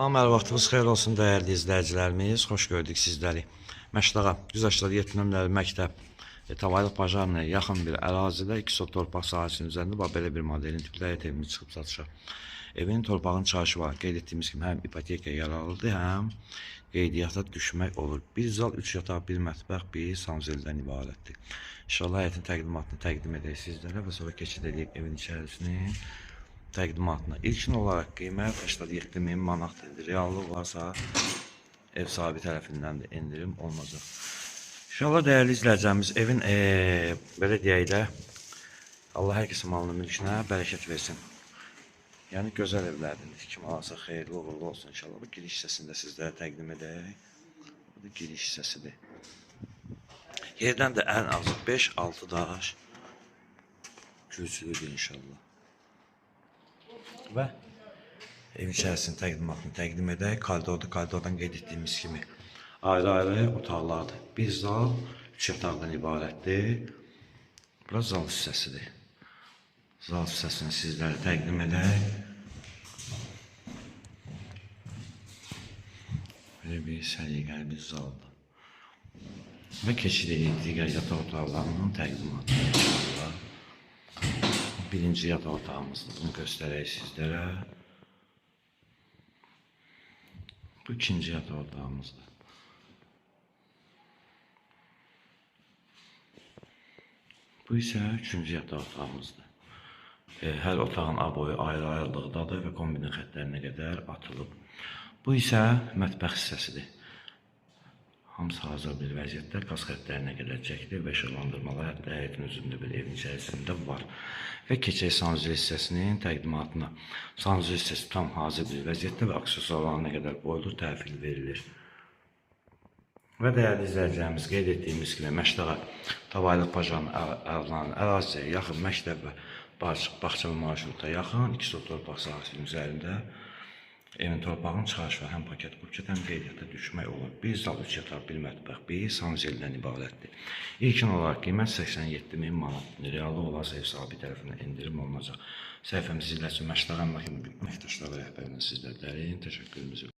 Salam, vaxtınız xeyir olsun dəyərli izləyicilərimiz. Xoş gördük sizləri. Məşdağa, Güzəştlər 7 nömrəli məktəb Tavalıq Bajarına yaxın bir ərazidə 2 sot torpaq sahəsinin üzərində belə bir modelin tipli həyət evimiz çıxıb satışa. Evin torpağın çarşı var. Qeyd etdiyimiz kimi həm ipotekaya yararlıdır, həm qeydiyyata düşmək olur. Bir zal, 3 yataq, 1 mətbəx, 1 sanzeldən ibarətdir. İnşallah həyətin təqdimatını təqdim edək sizlərə və sonra keçid edək evin içərisini. Təqdimatına. İlkin olaraq qiymət 87.000 manatdır. Reallıq varsa ev sahibi tərəfindən də endirim olunacaq. İnşallah dəyərli izləyicilərimiz evin belə deyək də Allah hər kəsin malını mülkünə bərəkət versin. Yəni gözəl evlərdir. Kim alsa xeyirli uğurlu olsun inşallah. Bu giriş hissəsində sizlərə təqdim edək. Bu da giriş hissəsidir. Yerdən də ən azı 5-6 daş kürsülüdür inşallah. Və evin içərisinin təqdimatını təqdim edək. Koridordan qeyd etdiyimiz kimi ayrı-ayrı otaqlardır. Bir zal, 3 yataqdan ibarətdir. Burası zal hissəsidir. Zal hissəsini sizlərə təqdim edək. Böyle bir səliqəli bir zaldır. Və keçid edək digər yataq otaqlarının təqdimatını inşallah. Birinci yataq otağımızdır. Bunu göstərək sizlərə. Bu ikinci yataq otağımızdır. Bu isə üçüncü yataq otağımızdır. Hər otağın aboyu ayrı-ayrılıqdadır və kombinin xətlərinə qədər atılıb. Bu isə mətbəx hissəsidir. Hamısı hazır bir vəziyyətdə, qaz xətlərinə qədər çəkilir və işıqlandırmalar hətta həyətin özündə bir evin içərisində var. Və keçək sanuzel hissəsinin təqdimatına. Sanuzel hissəsi tam hazır bir vəziyyətdə və aksesuarlarına qədər qoyulur, təhvil verilir. Və dəyərli izləyicilərimiz, qeyd etdiyimiz kimi Məşdağa Tavalıq Bajarının əraziyə yaxın məktəb və bağça marşruta yaxın 2 sot torpaq sahəsinin üzərində evin torpağın çıxarış və həm paket buket, həm qeydiyyata düşmək olur. Bir zal, 3 yataq, 1 mətbəx, 1 sanzeldən ibarətdir. İlkin olaraq qiymət 87.000 manat. Reallı olarsa ev sahibi tərəfindən endirim olunacaq. Səhifəmizi izləsin Məşdağa əməkdaşları rəhbərindən sizlərə dərin təşəkkürümüzü